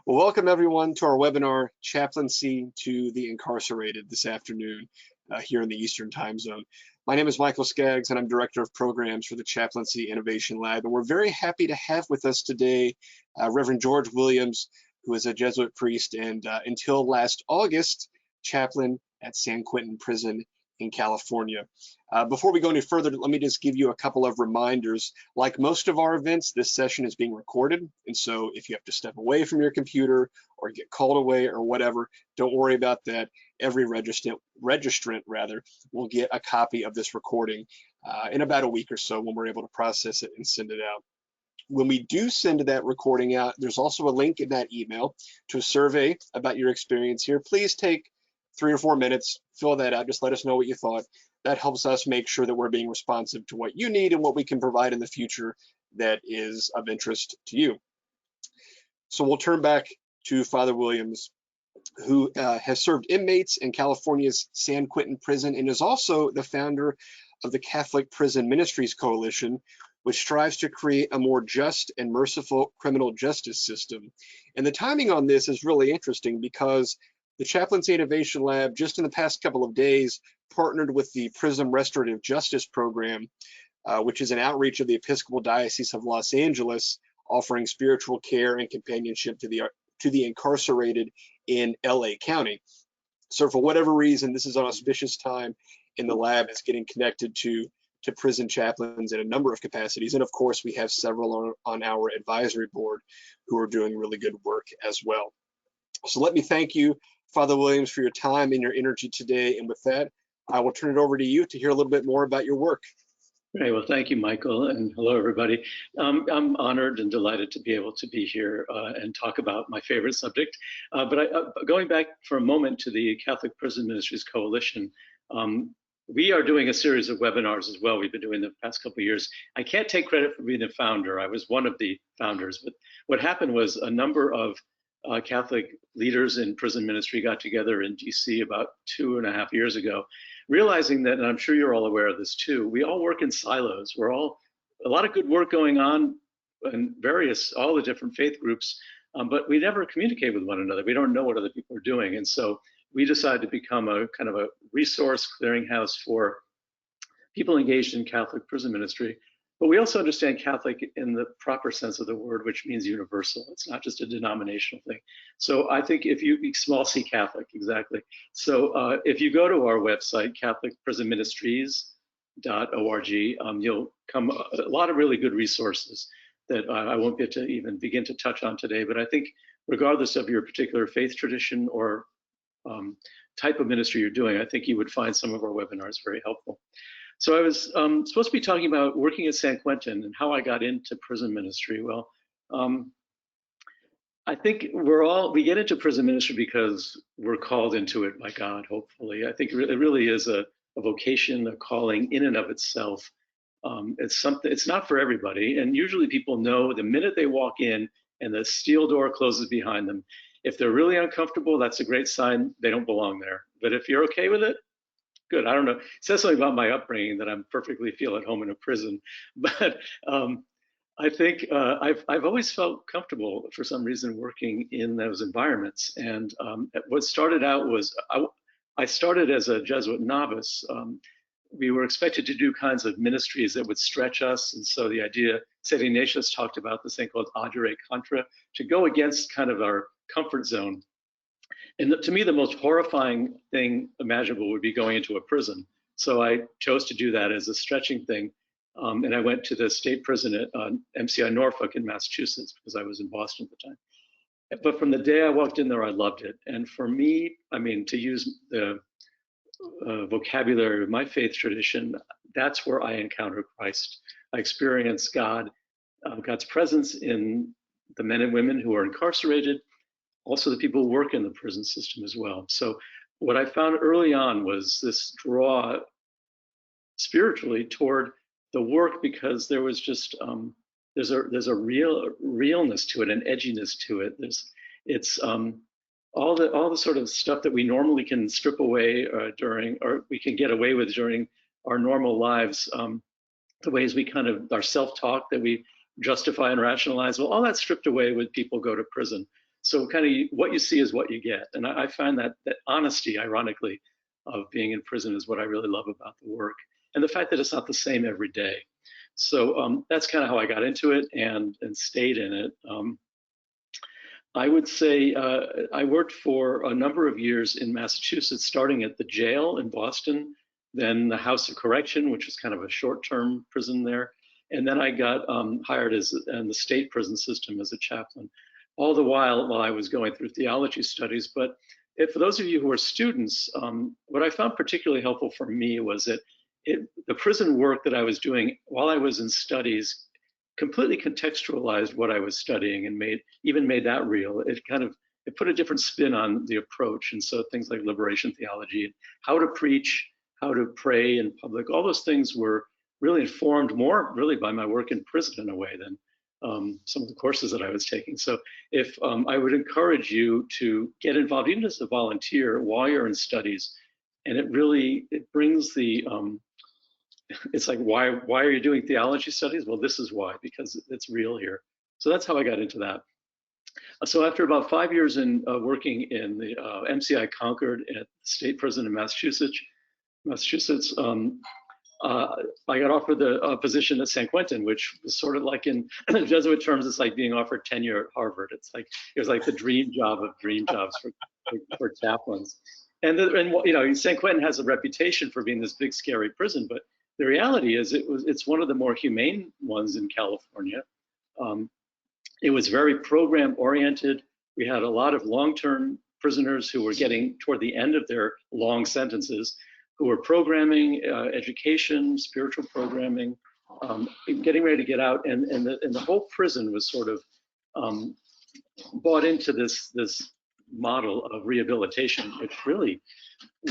Well, welcome everyone to our webinar, Chaplaincy to the Incarcerated, this afternoon here in the Eastern Time Zone. My name is Michael Skaggs, and I'm Director of Programs for the Chaplaincy Innovation Lab. And we're very happy to have with us today Reverend George Williams, who is a Jesuit priest and until last August, chaplain at San Quentin Prison in California. Before we go any further, let me just give you a couple of reminders. Like most of our events, this session is being recorded. And so if you have to step away from your computer or get called away or whatever, don't worry about that. Every registrant will get a copy of this recording in about a week or so when we're able to process it and send it out. When we do send that recording out, there's also a link in that email to a survey about your experience here. Please take 3 or 4 minutes, fill that out, just let us know what you thought. That helps us make sure that we're being responsive to what you need and what we can provide in the future that is of interest to you. So we'll turn back to Father Williams, who has served inmates in California's San Quentin Prison and is also the founder of the Catholic Prison Ministries Coalition, which strives to create a more just and merciful criminal justice system. And the timing on this is really interesting because the Chaplaincy Innovation Lab, just in the past couple of days, partnered with the Prison Restorative Justice Program, which is an outreach of the Episcopal Diocese of Los Angeles, offering spiritual care and companionship to the incarcerated in LA County. So for whatever reason, this is an auspicious time, and the lab is getting connected to prison chaplains in a number of capacities. And of course, we have several on our advisory board who are doing really good work as well. So let me thank you, Father Williams, for your time and your energy today. And with that, I will turn it over to you to hear a little bit more about your work. Great. Well, thank you, Michael, and hello, everybody. I'm honored and delighted to be able to be here and talk about my favorite subject. Going back for a moment to the Catholic Prison Ministries Coalition, we are doing a series of webinars as well. We've been doing the past couple of years. I can't take credit for being the founder. I was one of the founders, but what happened was a number of Catholic leaders in prison ministry got together in DC about 2.5 years ago, realizing that, and I'm sure you're all aware of this too, we all work in silos. We're all, a lot of good work going on in all the different faith groups, but we never communicate with one another. We don't know what other people are doing. And so we decided to become a kind of a resource clearinghouse for people engaged in Catholic prison ministry. But we also understand Catholic in the proper sense of the word, which means universal. It's not just a denominational thing. So I think if you, small c Catholic, exactly. So if you go to our website, catholicprisonministries.org, you'll come a lot of really good resources that I won't get to even begin to touch on today. But I think regardless of your particular faith tradition or type of ministry you're doing, I think you would find some of our webinars very helpful. So I was supposed to be talking about working at San Quentin and how I got into prison ministry. Well, I think we get into prison ministry because we're called into it by God, hopefully. I think it really is a vocation, a calling in and of itself. It's not for everybody. And usually people know the minute they walk in and the steel door closes behind them, if they're really uncomfortable, that's a great sign they don't belong there. But if you're okay with it, good. I don't know. It says something about my upbringing that I'm perfectly feel at home in a prison. But I think I've always felt comfortable for some reason working in those environments. And what started out was I started as a Jesuit novice. We were expected to do kinds of ministries that would stretch us. And so the idea, St. Ignatius talked about this thing called adjure contra, to go against kind of our comfort zone. And to me, the most horrifying thing imaginable would be going into a prison. So I chose to do that as a stretching thing. And I went to the state prison at MCI Norfolk in Massachusetts because I was in Boston at the time. But from the day I walked in there, I loved it. And for me, I mean, to use the vocabulary of my faith tradition, that's where I encountered Christ. I experienced God's presence in the men and women who are incarcerated, also the people who work in the prison system as well. So what I found early on was this draw spiritually toward the work, because there was just there's a realness to it, an edginess to it. It's all the sort of stuff that we normally can strip away or we can get away with during our normal lives, the ways we kind of, our self-talk that we justify and rationalize, well, all that's stripped away when people go to prison. So kind of what you see is what you get. And I find that honesty, ironically, of being in prison is what I really love about the work. And the fact that it's not the same every day. So that's kind of how I got into it and stayed in it. I would say I worked for a number of years in Massachusetts, starting at the jail in Boston, then the House of Correction, which is kind of a short-term prison there. And then I got hired in the state prison system as a chaplain, all the while I was going through theology studies. But for those of you who are students, what I found particularly helpful for me was that the prison work that I was doing while I was in studies completely contextualized what I was studying and made that real. It put a different spin on the approach. And so things like liberation theology, how to preach, how to pray in public, all those things were really informed more really by my work in prison in a way than some of the courses that I was taking. So if I would encourage you to get involved, even as a volunteer while you're in studies, and it brings the, it's like, why are you doing theology studies? Well, this is why, because it's real here. So that's how I got into that. So after about 5 years in working in the MCI Concord at the state prison in Massachusetts, I got offered the position at San Quentin, which was sort of like in Jesuit terms, it's like being offered tenure at Harvard. It was like the dream job of dream jobs for chaplains. And you know, San Quentin has a reputation for being this big, scary prison, but the reality is it's one of the more humane ones in California. It was very program oriented. We had a lot of long-term prisoners who were getting toward the end of their long sentences, who were programming, education, spiritual programming, getting ready to get out, and the whole prison was sort of bought into this model of rehabilitation, which really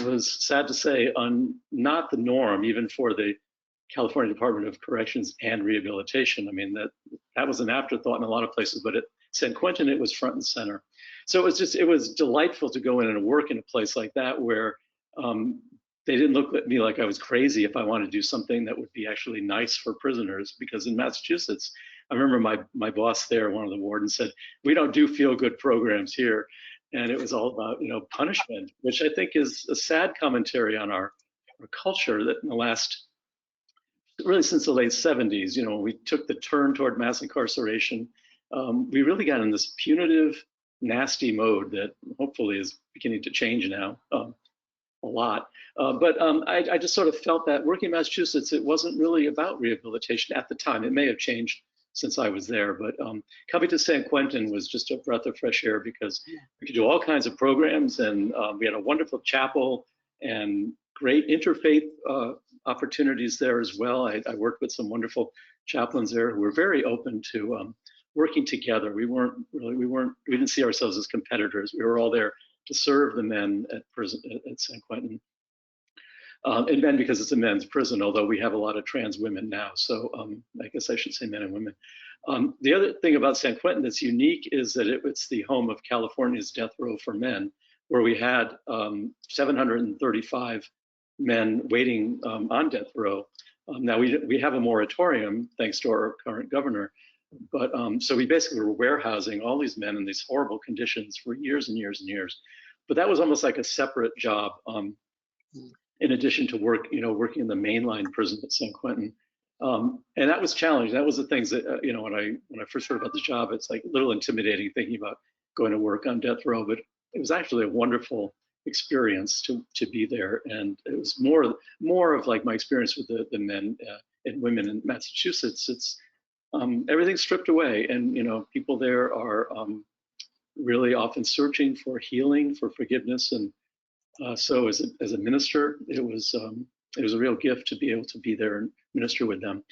was, sad to say, not the norm, even for the California Department of Corrections and Rehabilitation. I mean, that was an afterthought in a lot of places, but at San Quentin, it was front and center. So it was delightful to go in and work in a place like that where they didn't look at me like I was crazy if I wanted to do something that would be actually nice for prisoners. Because in Massachusetts, I remember my boss there, one of the wardens, said, "We don't do feel-good programs here." And it was all about, you know, punishment, which I think is a sad commentary on our culture that in the last, really since the late 70s, you know, when we took the turn toward mass incarceration, we really got in this punitive, nasty mode that hopefully is beginning to change now a lot. But I just sort of felt that working in Massachusetts, it wasn't really about rehabilitation at the time. It may have changed since I was there, but coming to San Quentin was just a breath of fresh air because we could do all kinds of programs, and we had a wonderful chapel and great interfaith opportunities there as well. I worked with some wonderful chaplains there who were very open to working together. We didn't see ourselves as competitors. We were all there to serve the men at prison at San Quentin. And men because it's a men's prison, although we have a lot of trans women now. So I guess I should say men and women. The other thing about San Quentin that's unique is that it's the home of California's death row for men, where we had 735 men waiting on death row. Now we have a moratorium thanks to our current governor, but so we basically were warehousing all these men in these horrible conditions for years and years and years. But that was almost like a separate job. In addition to working in the mainline prison at San Quentin. And that was challenging. That was the things that, you know, when I first heard about the job, it's like a little intimidating thinking about going to work on death row, but it was actually a wonderful experience to be there. And it was more of like my experience with the men and women in Massachusetts. It's everything's stripped away, and, you know, people there are really often searching for healing, for forgiveness, and so as a minister, it was a real gift to be able to be there and minister with them.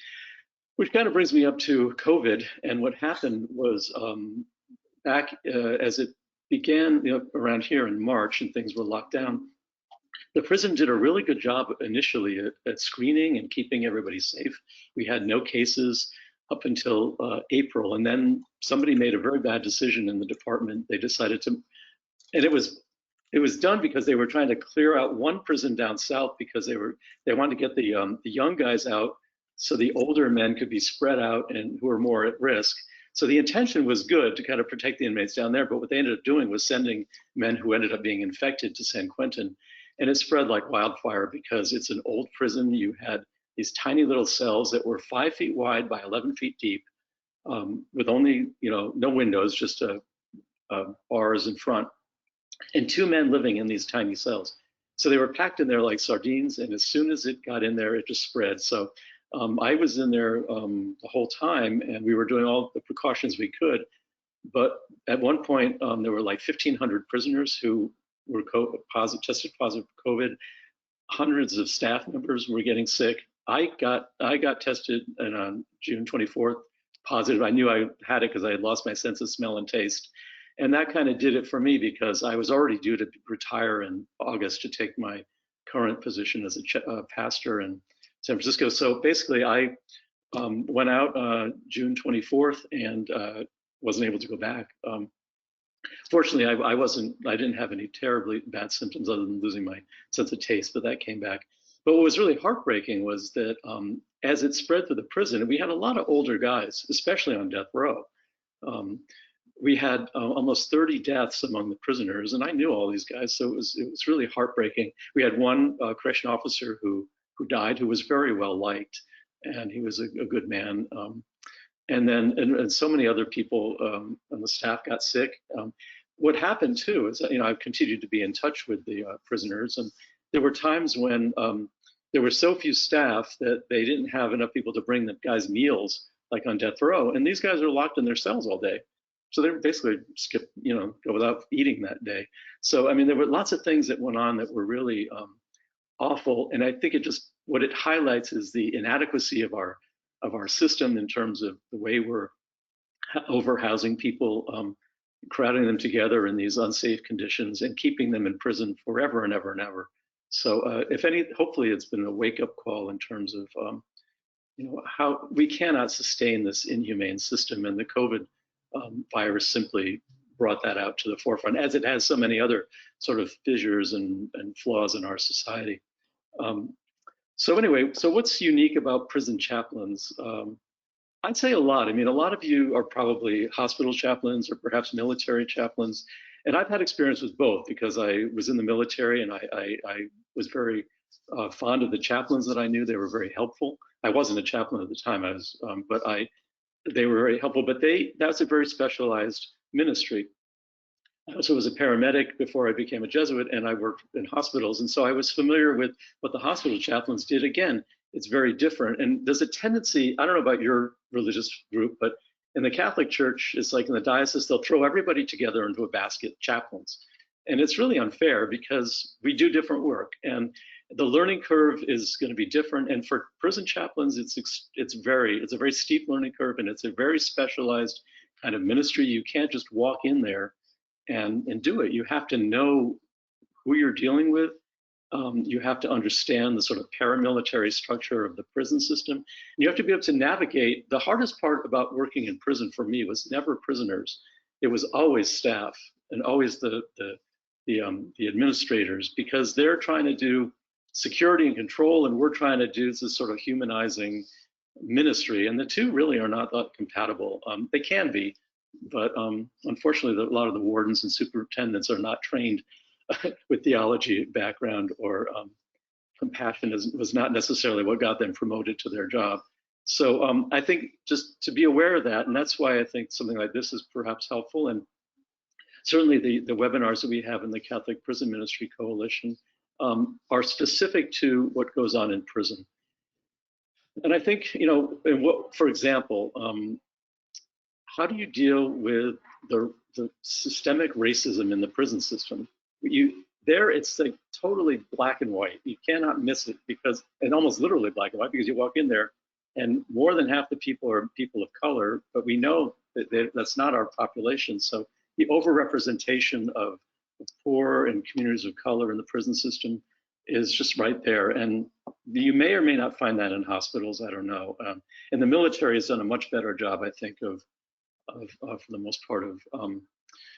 Which kind of brings me up to COVID, and what happened was back as it began, you know, around here in March and things were locked down, the prison did a really good job initially at screening and keeping everybody safe. We had no cases up until April, and then somebody made a very bad decision in the department. They decided to, and it was done because they were trying to clear out one prison down south because they wanted to get the young guys out so the older men could be spread out and who were more at risk. So the intention was good to kind of protect the inmates down there, but what they ended up doing was sending men who ended up being infected to San Quentin. And it spread like wildfire because it's an old prison. You had these tiny little cells that were 5 feet wide by 11 feet deep, with only, no windows, just bars in front, and 2 men living in these tiny cells. So they were packed in there like sardines, and as soon as it got in there, it just spread. So I was in there the whole time, and we were doing all the precautions we could. But at one point, there were like 1,500 prisoners who were tested positive for COVID. Hundreds of staff members were getting sick. I got tested on June 24th positive. I knew I had it because I had lost my sense of smell and taste. And that kind of did it for me because I was already due to retire in August to take my current position as a pastor in San Francisco. So basically, I went out June 24th and wasn't able to go back. Fortunately, I didn't have any terribly bad symptoms other than losing my sense of taste, but that came back. But what was really heartbreaking was that as it spread through the prison, we had a lot of older guys, especially on death row. We had almost 30 deaths among the prisoners, and I knew all these guys, so it was really heartbreaking. We had one correction officer who died, who was very well liked, and he was a good man. And then and so many other people on the staff got sick. What happened too is that, I've continued to be in touch with the prisoners, and there were times when there were so few staff that they didn't have enough people to bring the guys meals, like on death row, and these guys are locked in their cells all day. So they basically go without eating that day. So, there were lots of things that went on that were really awful. And I think what it highlights is the inadequacy of our system in terms of the way we're overhousing people, crowding them together in these unsafe conditions and keeping them in prison forever and ever and ever. So hopefully it's been a wake-up call in terms of, how we cannot sustain this inhumane system, and the COVID virus simply brought that out to the forefront, as it has so many other sort of fissures and flaws in our society. So anyway, so what's unique about prison chaplains? I'd say a lot. A lot of you are probably hospital chaplains or perhaps military chaplains. And I've had experience with both because I was in the military, and I was very fond of the chaplains that I knew. They were very helpful. I wasn't a chaplain at the time, they were very helpful, but that's a very specialized ministry. I also was a paramedic before I became a Jesuit, and I worked in hospitals. And so I was familiar with what the hospital chaplains did. Again, it's very different. And there's a tendency, I don't know about your religious group, but in the Catholic Church, it's like in the diocese, they'll throw everybody together into a basket, chaplains. And it's really unfair because we do different work, and the learning curve is going to be different. And for prison chaplains, it's a very steep learning curve, and it's a very specialized kind of ministry. You can't just walk in there and do it. You have to know who you're dealing with. You have to understand the sort of paramilitary structure of the prison system. And you have to be able to navigate. The hardest part about working in prison for me was never prisoners. It was always staff and always the administrators, because they're trying to do security and control, and we're trying to do this sort of humanizing ministry, and the two really are not that compatible. They can be, but unfortunately, a lot of the wardens and superintendents are not trained with theology background, or compassion was not necessarily what got them promoted to their job. So I think just to be aware of that, and that's why I think something like this is perhaps helpful. And certainly the webinars that we have in the Catholic Prison Ministry Coalition are specific to what goes on in prison. And I think, for example, how do you deal with the systemic racism in the prison system? It's like totally black and white. You cannot miss it, and almost literally black and white, because you walk in there and more than half the people are people of color, but we know that that's not our population. So the overrepresentation of poor and communities of color in the prison system is just right there. And you may or may not find that in hospitals, I don't know. And the military has done a much better job, I think, of for the most part, of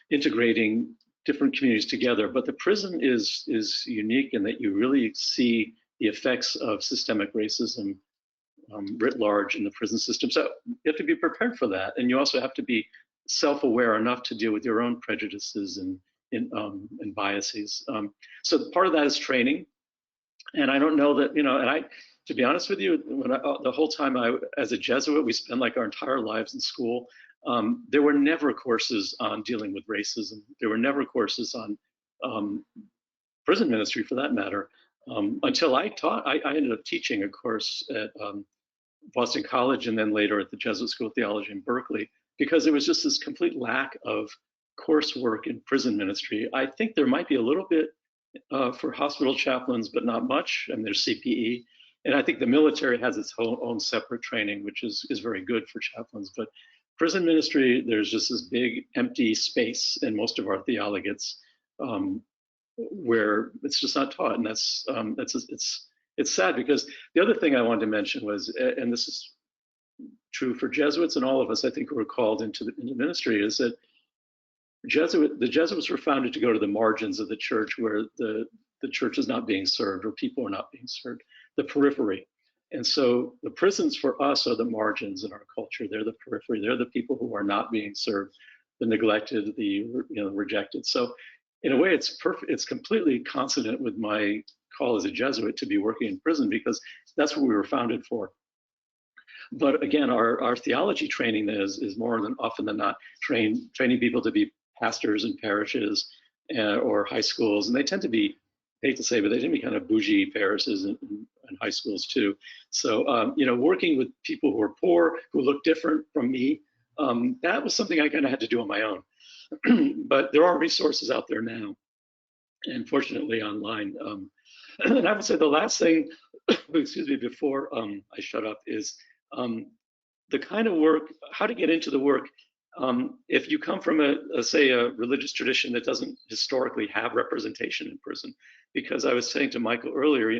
integrating different communities together. But the prison is unique in that you really see the effects of systemic racism writ large in the prison system. So you have to be prepared for that, and you also have to be self-aware enough to deal with your own prejudices and biases. So part of that is training, and I don't know that, and to be honest with you, the whole time as a Jesuit, we spent like our entire lives in school. There were never courses on dealing with racism. There were never courses on prison ministry, for that matter, until I taught. I ended up teaching a course at Boston College and then later at the Jesuit School of Theology in Berkeley, because there was just this complete lack of coursework in prison ministry. I think there might be a little bit for hospital chaplains, but not much, and there's CPE. And I think the military has its own separate training, which is very good for chaplains. But prison ministry, there's just this big empty space in most of our theologates where it's just not taught, and it's sad, because the other thing I wanted to mention was, and this is true for Jesuits and all of us, I think, who are called into the ministry, is that the Jesuits were founded to go to the margins of the church, where the church is not being served or people are not being served, the periphery. And so the prisons for us are the margins in our culture. They're the periphery. They're the people who are not being served, the neglected, the rejected. So in a way, it's perfect. It's completely consonant with my call as a Jesuit to be working in prison, because that's what we were founded for. But again, our theology training is more than often than not training people to be pastors in parishes or high schools, and they tend to be, I hate to say, but they tend to be kind of bougie parishes and high schools too. So working with people who are poor, who look different from me, that was something I kind of had to do on my own. But there are resources out there now, and fortunately online. And I would say the last thing, excuse me, before I shut up, is the kind of work, how to get into the work. If you come from say a religious tradition that doesn't historically have representation in prison, because I was saying to Michael earlier,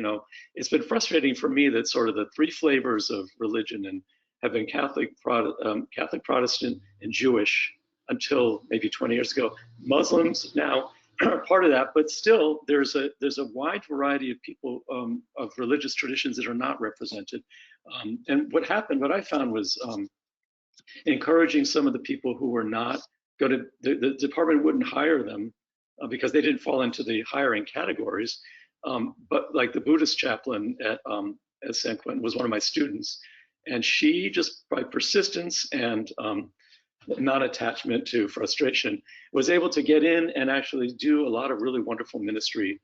it's been frustrating for me that sort of the three flavors of religion and have been Catholic, Protestant, and Jewish until maybe 20 years ago. Muslims now are part of that, but still there's a wide variety of people of religious traditions that are not represented. And what I found was encouraging some of the people who were not the department wouldn't hire them because they didn't fall into the hiring categories. But like the Buddhist chaplain at San Quentin was one of my students, and she just by persistence and non-attachment to frustration was able to get in and actually do a lot of really wonderful ministry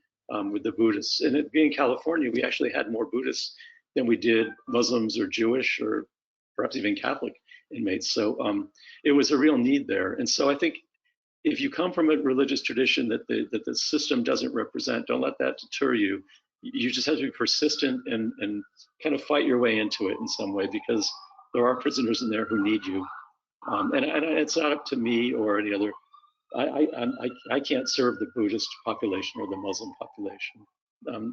with the Buddhists. And it being California, we actually had more Buddhists than we did Muslims or Jewish or perhaps even Catholic inmates. So it was a real need there. And so I think if you come from a religious tradition that the system doesn't represent, don't let that deter you. You just have to be persistent and kind of fight your way into it in some way, because there are prisoners in there who need you. And it's not up to me or any other. I can't serve the Buddhist population or the Muslim population.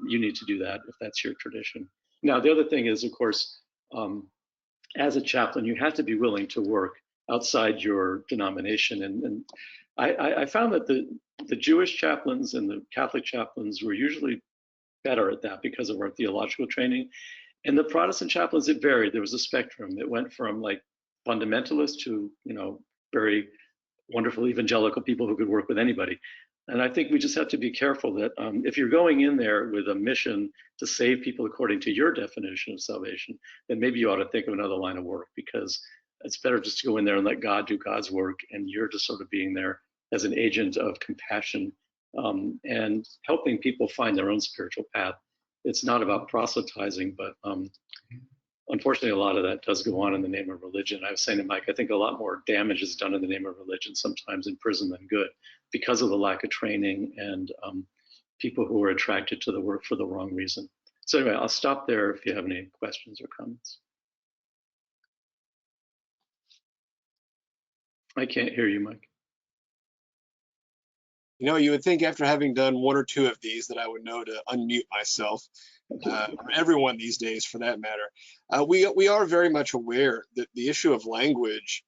You need to do that if that's your tradition. Now, the other thing is, of course, as a chaplain, you have to be willing to work outside your denomination. And I found that the Jewish chaplains and the Catholic chaplains were usually better at that because of our theological training. And the Protestant chaplains, it varied. There was a spectrum. It went from like fundamentalists to, very wonderful evangelical people who could work with anybody. And I think we just have to be careful that if you're going in there with a mission to save people according to your definition of salvation, then maybe you ought to think of another line of work, because it's better just to go in there and let God do God's work, and you're just sort of being there as an agent of compassion and helping people find their own spiritual path. It's not about proselytizing, but unfortunately, a lot of that does go on in the name of religion. I was saying to Mike, I think a lot more damage is done in the name of religion sometimes in prison than good, because of the lack of training and people who are attracted to the work for the wrong reason. So anyway, I'll stop there if you have any questions or comments. I can't hear you, Mike. You would think after having done one or two of these that I would know to unmute myself, or everyone these days for that matter. We are very much aware that the issue of language,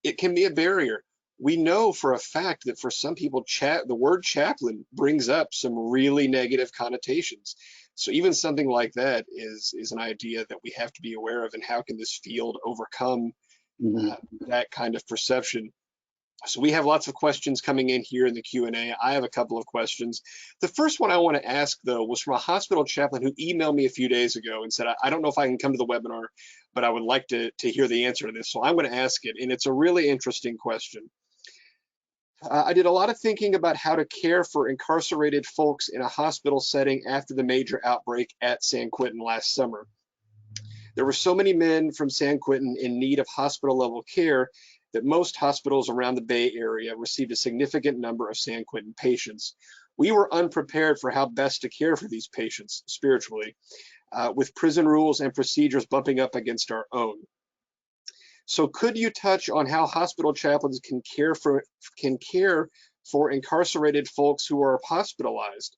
it can be a barrier. We know for a fact that for some people, the word chaplain brings up some really negative connotations. So even something like that is an idea that we have to be aware of, and how can this field overcome Mhm. that kind of perception? So we have lots of questions coming in here in the Q&A. I have a couple of questions. The first one I want to ask, though, was from a hospital chaplain who emailed me a few days ago and said, I don't know if I can come to the webinar, but I would like to hear the answer to this. So I'm going to ask it, and it's a really interesting question. I did a lot of thinking about how to care for incarcerated folks in a hospital setting after the major outbreak at San Quentin last summer. There were so many men from San Quentin in need of hospital level care that most hospitals around the Bay Area received a significant number of San Quentin patients. We were unprepared for how best to care for these patients spiritually, with prison rules and procedures bumping up against our own. So could you touch on how hospital chaplains can care for incarcerated folks who are hospitalized?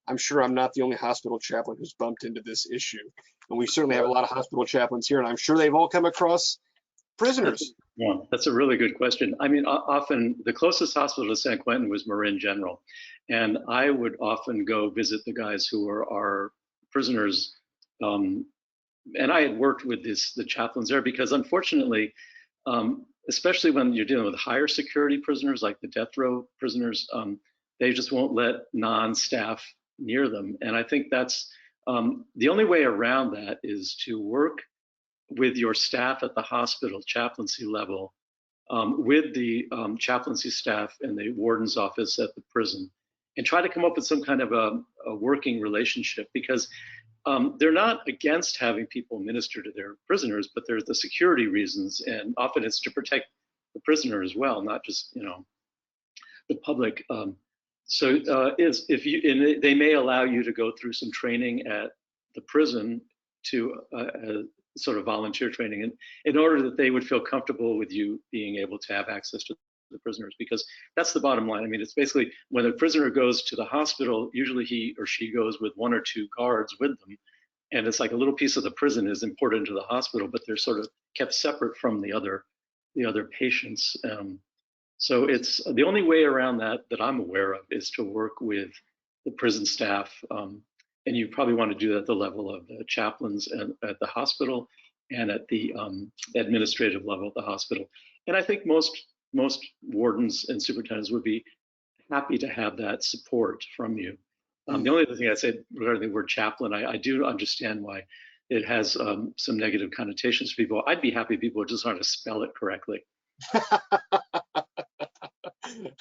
I'm sure I'm not the only hospital chaplain who's bumped into this issue. And we certainly have a lot of hospital chaplains here, and I'm sure they've all come across prisoners. Yeah, that's a really good question. I mean, often the closest hospital to San Quentin was Marin General, and I would often go visit the guys who were our prisoners. And I had worked with the chaplains there because, unfortunately, especially when you're dealing with higher security prisoners like the death row prisoners, they just won't let non-staff near them. And I think that's the only way around that is to work with your staff at the hospital chaplaincy level, with the chaplaincy staff and the warden's office at the prison, and try to come up with some kind of a working relationship, because they're not against having people minister to their prisoners, but there's the security reasons, and often it's to protect the prisoner as well, not just the public. They may allow you to go through some training at the prison to sort of volunteer training, and in order that they would feel comfortable with you being able to have access to the prisoners, because that's the bottom line. I mean, it's basically when a prisoner goes to the hospital, usually he or she goes with 1 or 2 guards with them, and it's like a little piece of the prison is imported into the hospital, but they're sort of kept separate from the other patients. So it's the only way around that I'm aware of is to work with the prison staff. And you probably want to do that at the level of the chaplains at the hospital and at the administrative level at the hospital. And I think most wardens and superintendents would be happy to have that support from you. The only other thing I'd say regarding the word chaplain, I do understand why it has some negative connotations to people. I'd be happy if people would just learn how to spell it correctly.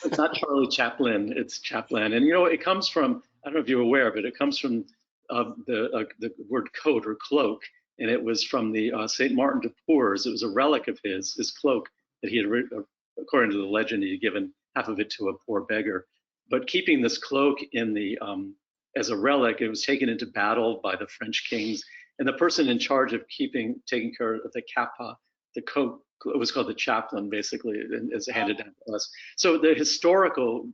It's not Charlie Chaplin, it's Chaplain. And it comes from, I don't know if you're aware, but it comes from the word coat or cloak, and it was from the St. Martin de Tours. It was a relic of his cloak that he had, according to the legend, he had given half of it to a poor beggar. But keeping this cloak in the as a relic, it was taken into battle by the French kings, and the person in charge of taking care of the capa, the coat, it was called the chaplain, basically, and it's handed down to us. So the historical,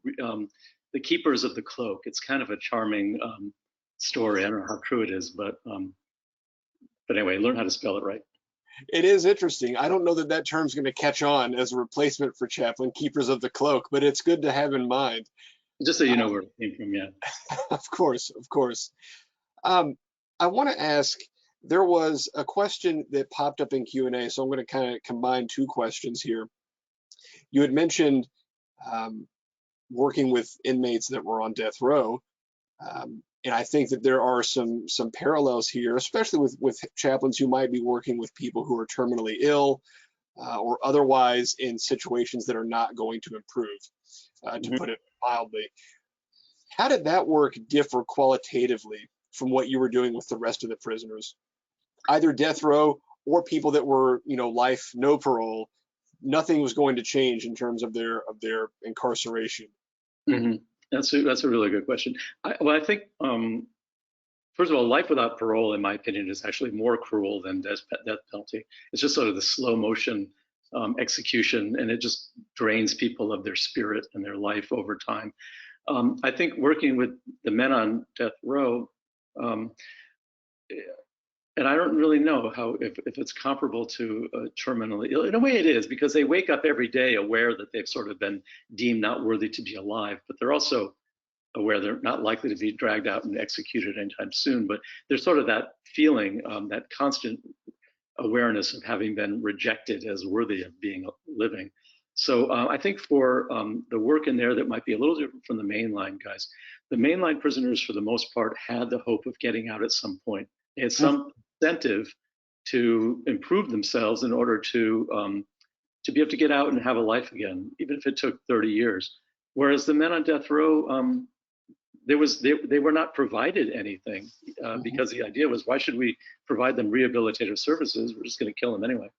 the keepers of the cloak, it's kind of a charming story. I don't know how true it is, but anyway, learn how to spell it right. It is interesting. I don't know that term's going to catch on as a replacement for chaplain, keepers of the cloak, but it's good to have in mind. Just so you know where it came from, yeah. Of course, of course. I want to ask, there was a question that popped up in Q&A, so I'm going to kind of combine 2 questions here. You had mentioned working with inmates that were on death row, and I think that there are some parallels here, especially with chaplains who might be working with people who are terminally ill or otherwise in situations that are not going to improve, to put it mildly. How did that work differ qualitatively from what you were doing with the rest of the prisoners, either death row or people that were, life, no parole? Nothing was going to change in terms of their incarceration. Mm-hmm. That's a really good question. I think first of all, life without parole, in my opinion, is actually more cruel than death penalty. It's just sort of the slow motion execution, and it just drains people of their spirit and their life over time. I think working with the men on death row, and I don't really know if it's comparable to terminally ill. In a way it is, because they wake up every day aware that they've sort of been deemed not worthy to be alive, but they're also aware they're not likely to be dragged out and executed anytime soon, but there's sort of that feeling, that constant awareness of having been rejected as worthy of being living. So I think for the work in there that might be a little different from the mainline guys, the mainline prisoners for the most part had the hope of getting out at some point. They had some incentive to improve themselves in order to be able to get out and have a life again, even if it took 30 years. Whereas the men on death row, they were not provided anything because the idea was, why should we provide them rehabilitative services? We're just going to kill them anyway,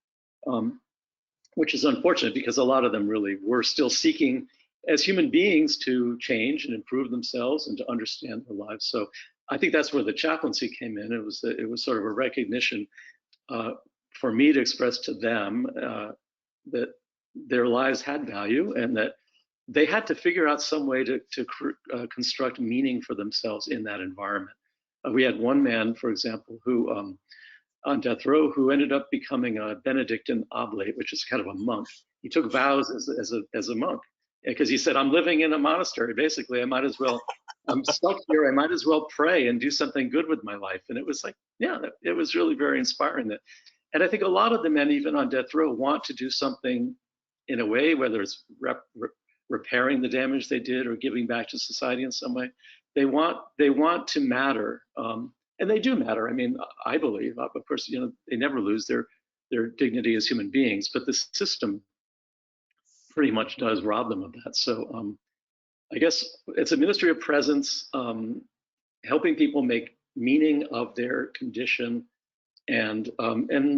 which is unfortunate because a lot of them really were still seeking as human beings to change and improve themselves and to understand their lives. So I think that's where the chaplaincy came in. It was sort of a recognition for me to express to them that their lives had value and that they had to figure out some way to construct meaning for themselves in that environment. We had one man, for example, who on death row, who ended up becoming a Benedictine oblate, which is kind of a monk. He took vows as a monk because he said, I'm living in a monastery, basically. I'm stuck here. I might as well pray and do something good with my life. And it was like, yeah, it was really very inspiring. And I think a lot of the men, even on death row, want to do something in a way, whether it's repairing the damage they did or giving back to society in some way. They want to matter, and they do matter. I mean, I believe, of course, they never lose their dignity as human beings, but the system pretty much does rob them of that. So I guess it's a ministry of presence, helping people make meaning of their condition. And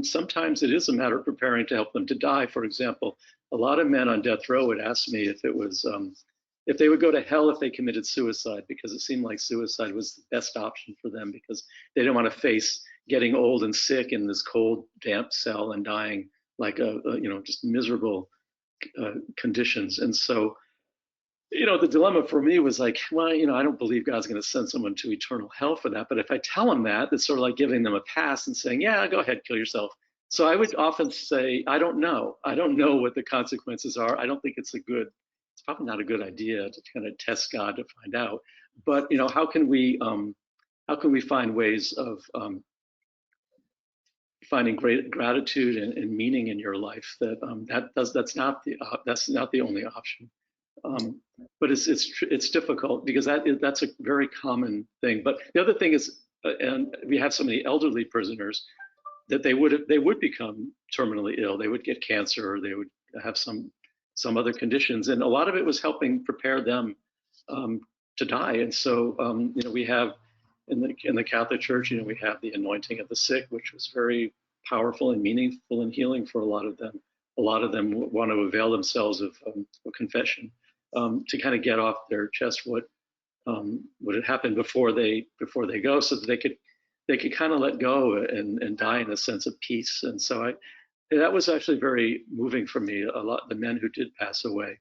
sometimes it is a matter of preparing to help them to die. For example, a lot of men on death row would ask me if it was, if they would go to hell if they committed suicide, because it seemed like suicide was the best option for them because they didn't want to face getting old and sick in this cold, damp cell and dying like just miserable conditions. And so, the dilemma for me was like, well, I don't believe God's going to send someone to eternal hell for that. But if I tell them that, it's sort of like giving them a pass and saying, yeah, go ahead, kill yourself. So I would often say, I don't know. I don't know what the consequences are. I don't think it's probably not a good idea to kind of test God to find out. But, how can we find ways of finding great gratitude and meaning in your life that's not the only option. But it's difficult because that's a very common thing. But the other thing is, and we have so many elderly prisoners that they would become terminally ill. They would get cancer, or they would have some other conditions, and a lot of it was helping prepare them to die. And so, we have in the Catholic Church, we have the anointing of the sick, which was very powerful and meaningful and healing for a lot of them. A lot of them want to avail themselves of confession. To kind of get off their chest what had happened before they go, so that they could kind of let go and die in a sense of peace. And so that was actually very moving for me. A lot the men who did pass away,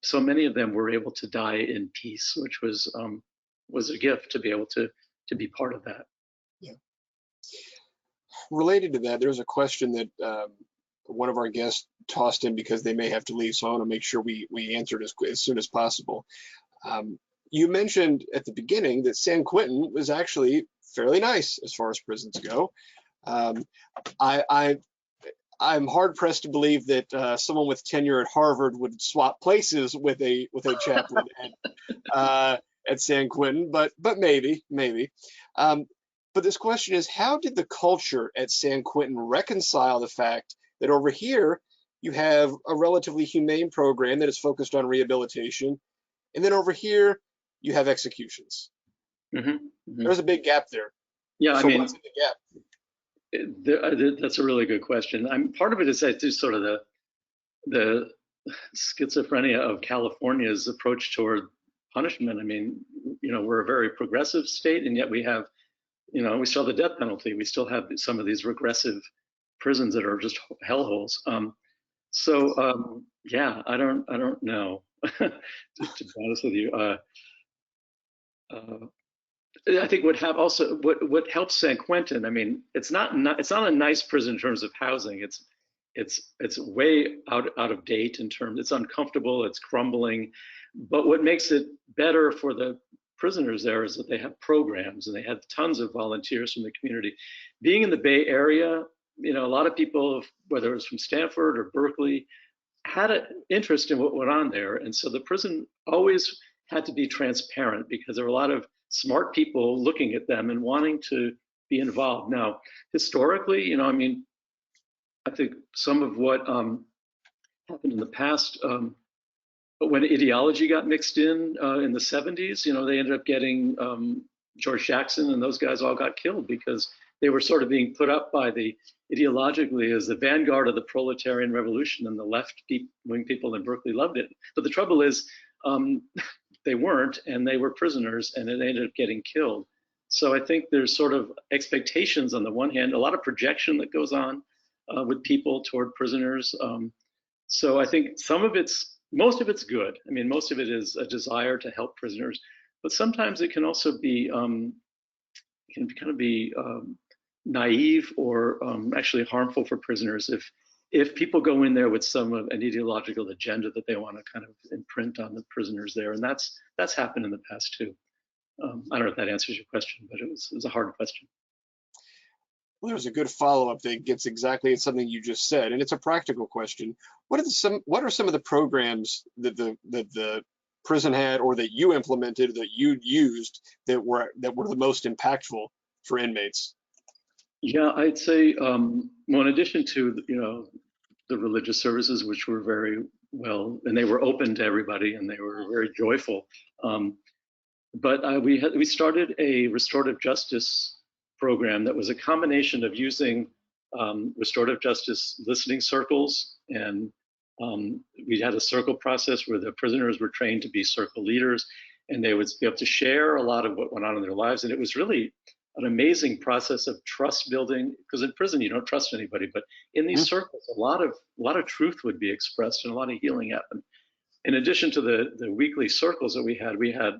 so many of them were able to die in peace, which was a gift to be able to be part of that. Yeah. Related to that, there's a question that one of our guests tossed in because they may have to leave, so I want to make sure we answer it as soon as possible. You mentioned at the beginning that San Quentin was actually fairly nice as far as prisons go. I'm hard pressed to believe that someone with tenure at Harvard would swap places with a chaplain at San Quentin, but maybe. But this question is, how did the culture at San Quentin reconcile the fact that over here you have a relatively humane program that is focused on rehabilitation, and then over here you have executions? There's a big gap there. Yeah, so what's in the gap? That's a really good question. Part of it is just sort of the schizophrenia of California's approach toward punishment. I mean, we're a very progressive state, and yet we have, we still have the death penalty. We still have some of these regressive prisons that are just hellholes. Yeah, I don't know. to be honest with you, I think what helps San Quentin. I mean, it's not a nice prison in terms of housing. it's way out of date in terms. It's uncomfortable. It's crumbling. But what makes it better for the prisoners there is that they have programs and they had tons of volunteers from the community. Being in the Bay Area, you know, a lot of people, whether it was from Stanford or Berkeley, had an interest in what went on there. And so the prison always had to be transparent because there were a lot of smart people looking at them and wanting to be involved. Now, historically, you know, I mean, I think some of what happened in the past, when ideology got mixed in the 70s, you know, they ended up getting George Jackson and those guys all got killed because they were sort of being put up by the ideologically as the vanguard of the proletarian revolution, and the left-wing people in Berkeley loved it. But the trouble is they weren't, and they were prisoners, and they ended up getting killed. So I think there's sort of expectations on the one hand, a lot of projection that goes on with people toward prisoners. So I think most of it's good. I mean, most of it is a desire to help prisoners, but sometimes it can also be naive or actually harmful for prisoners if people go in there with an ideological agenda that they want to kind of imprint on the prisoners there, and that's happened in the past too. I don't know if that answers your question, but it was a hard question. Well, there's a good follow-up that gets exactly at something you just said, and it's a practical question. What are some of the programs that the prison had, or that you implemented, that you used, that were the most impactful for inmates? Yeah, I'd say, well, in addition to, you know, the religious services, which were very well, and they were open to everybody, and they were very joyful. But we started a restorative justice program that was a combination of using restorative justice listening circles, and we had a circle process where the prisoners were trained to be circle leaders, and they would be able to share a lot of what went on in their lives. And it was really an amazing process of trust building, because in prison you don't trust anybody, but in these circles a lot of truth would be expressed and a lot of healing happened. In addition to the weekly circles that we had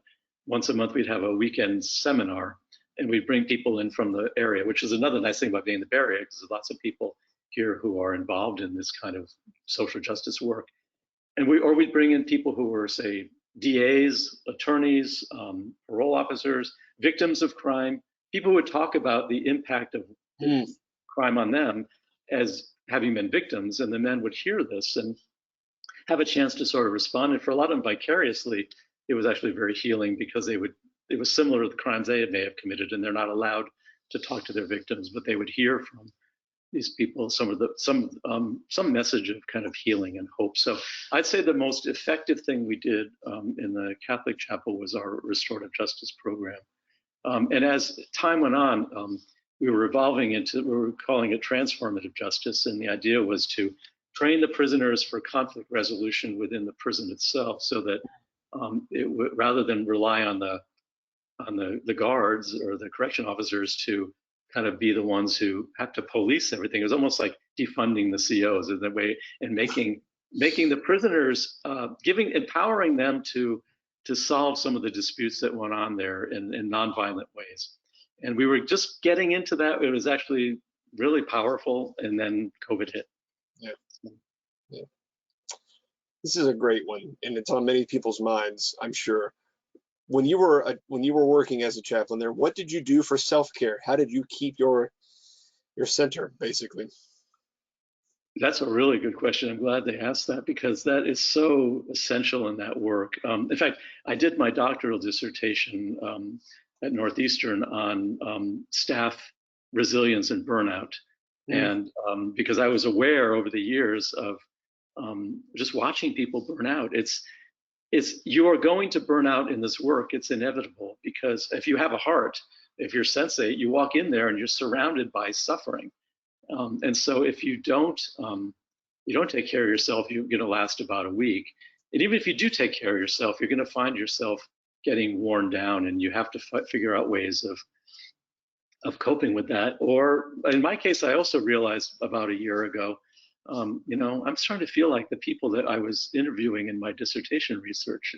once a month we'd have a weekend seminar, and we'd bring people in from the area, which is another nice thing about being in the Bay Area, because there's lots of people here who are involved in this kind of social justice work. And we'd bring in people who were, say, DAs, attorneys, parole officers, victims of crime, people who would talk about the impact of crime on them as having been victims, and the men would hear this and have a chance to sort of respond. And for a lot of them vicariously, it was actually very healing, because it was similar to the crimes they may have committed, and they're not allowed to talk to their victims, but they would hear from these people some message of kind of healing and hope. So I'd say the most effective thing we did in the Catholic Chapel was our restorative justice program. And as time went on, we were evolving we were calling it Transformative Justice, and the idea was to train the prisoners for conflict resolution within the prison itself, so that rather than rely on the guards or the correction officers to kind of be the ones who have to police everything. It was almost like defunding the COs in the way, and making the prisoners, empowering them to solve some of the disputes that went on there in nonviolent ways. And we were just getting into that. It was actually really powerful, and then COVID hit. Yeah. Yeah. This is a great one, and it's on many people's minds, I'm sure. When you were working as a chaplain there, what did you do for self-care? How did you keep your center, basically? That's a really good question. I'm glad they asked that, because that is so essential in that work. In fact, I did my doctoral dissertation at Northeastern on staff resilience and burnout. And because I was aware over the years of just watching people burn out, you are going to burn out in this work. It's inevitable, because if you have a heart, if you're sensate, you walk in there and you're surrounded by suffering. And so if you don't take care of yourself, you're going to last about a week. And even if you do take care of yourself, you're going to find yourself getting worn down, and you have to figure out ways of coping with that. Or in my case, I also realized about a year ago, I'm starting to feel like the people that I was interviewing in my dissertation research,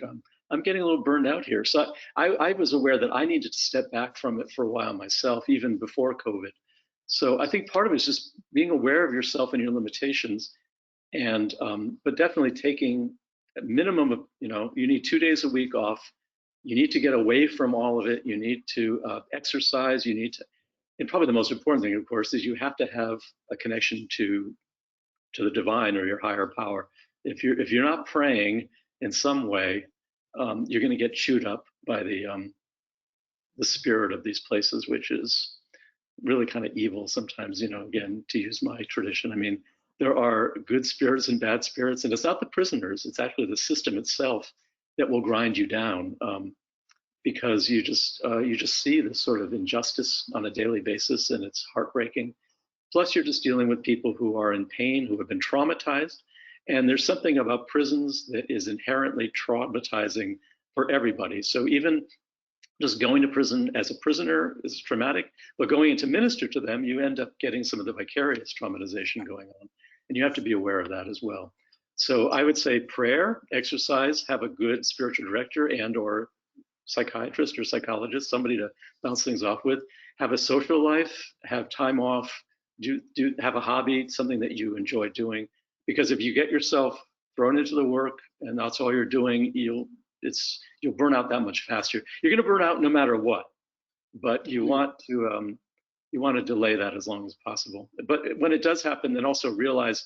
I'm getting a little burned out here. So I was aware that I needed to step back from it for a while myself, even before COVID, So I think part of it is just being aware of yourself and your limitations, and but definitely taking a minimum of, you need 2 days a week off. You need to get away from all of it. You need to exercise. You need to, and probably the most important thing, of course, is you have to have a connection to the divine or your higher power. If you're not praying in some way, you're going to get chewed up by the spirit of these places, which is really kind of evil sometimes. Again, to use my tradition, I mean, there are good spirits and bad spirits, and it's not the prisoners; it's actually the system itself that will grind you down, because you just see this sort of injustice on a daily basis, and it's heartbreaking. Plus, you're just dealing with people who are in pain, who have been traumatized. And there's something about prisons that is inherently traumatizing for everybody. So even just going to prison as a prisoner is traumatic, but going in to minister to them, you end up getting some of the vicarious traumatization going on. And you have to be aware of that as well. So I would say prayer, exercise, have a good spiritual director and or psychiatrist or psychologist, somebody to bounce things off with, have a social life, have time off, have a hobby, something that you enjoy doing. Because if you get yourself thrown into the work and that's all you're doing, you'll burn out that much faster. You're going to burn out no matter what, but you want to delay that as long as possible. But when it does happen, then also realize,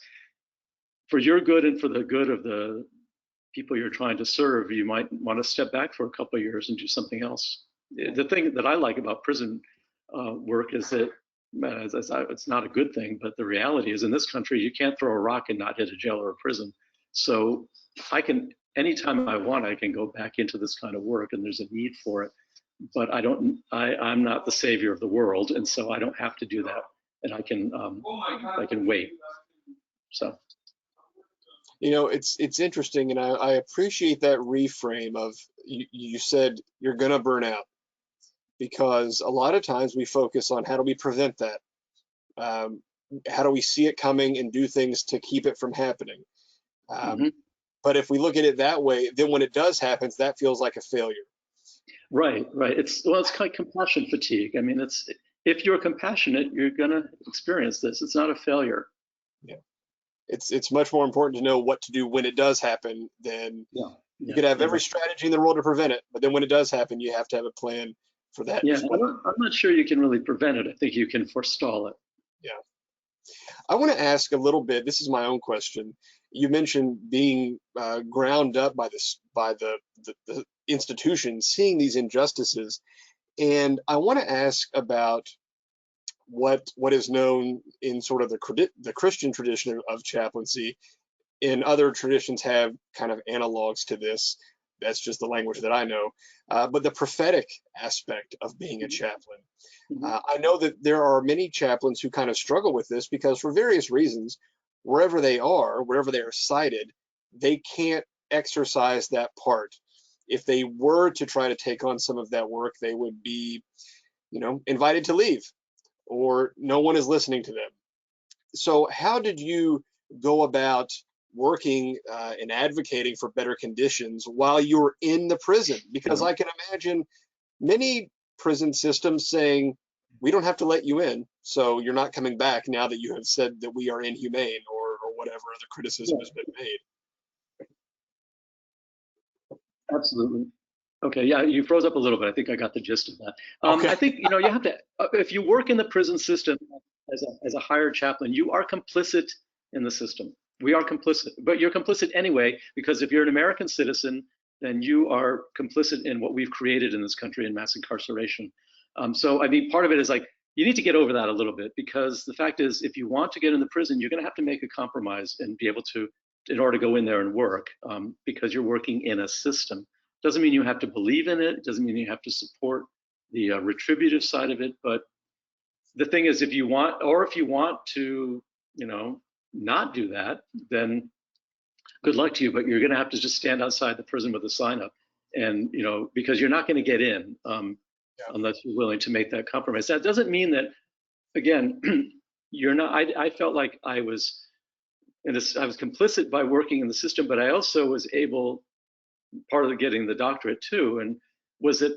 for your good and for the good of the people you're trying to serve, you might want to step back for a couple of years and do something else. The thing that I like about prison work is that it's not a good thing, but the reality is in this country, you can't throw a rock and not hit a jail or a prison. So anytime I want, I can go back into this kind of work, and there's a need for it. But I'm not the savior of the world, and so I don't have to do that, and I can wait. So. It's interesting, and I appreciate that reframe of you said you're gonna burn out, because a lot of times we focus on how do we prevent that, how do we see it coming and do things to keep it from happening. But if we look at it that way, then when it does happen, that feels like a failure. Right. It's kind of compassion fatigue. I mean, if you're compassionate, you're gonna experience this. It's not a failure. Yeah. It's much more important to know what to do when it does happen than you could have every strategy in the world to prevent it, but then when it does happen, you have to have a plan for that. Yeah, I'm not sure you can really prevent it. I think you can forestall it. Yeah. I want to ask a little bit. This is my own question. You mentioned being ground up by the institution, seeing these injustices, and I want to ask about what is known in sort of the Christian tradition of chaplaincy. And other traditions have kind of analogs to this. That's just the language that I know. But the prophetic aspect of being a chaplain. I know that there are many chaplains who kind of struggle with this because for various reasons, wherever they are cited, they can't exercise that part. If they were to try to take on some of that work, they would be, invited to leave, or no one is listening to them. So how did you go about working and advocating for better conditions while you were in the prison? Because I can imagine many prison systems saying, we don't have to let you in, so you're not coming back now that you have said that we are inhumane, or whatever other criticism has been made. Absolutely. Okay, yeah, you froze up a little bit. I think I got the gist of that. Okay. I think, you have to, if you work in the prison system as a hired chaplain, you are complicit in the system. We are complicit, but you're complicit anyway, because if you're an American citizen, then you are complicit in what we've created in this country in mass incarceration. So, I mean, part of it is like, you need to get over that a little bit, because the fact is, if you want to get in the prison, you're going to have to make a compromise and be able to, in order to go in there and work, because you're working in a system. Doesn't mean you have to believe in it. Doesn't mean you have to support the retributive side of it. But the thing is, if you want to, not do that, then good luck to you. But you're going to have to just stand outside the prison with a sign up, and because you're not going to get in unless you're willing to make that compromise. That doesn't mean that, again, you're not. I felt like I was complicit by working in the system, but I also was able. Part of getting the doctorate too, and was that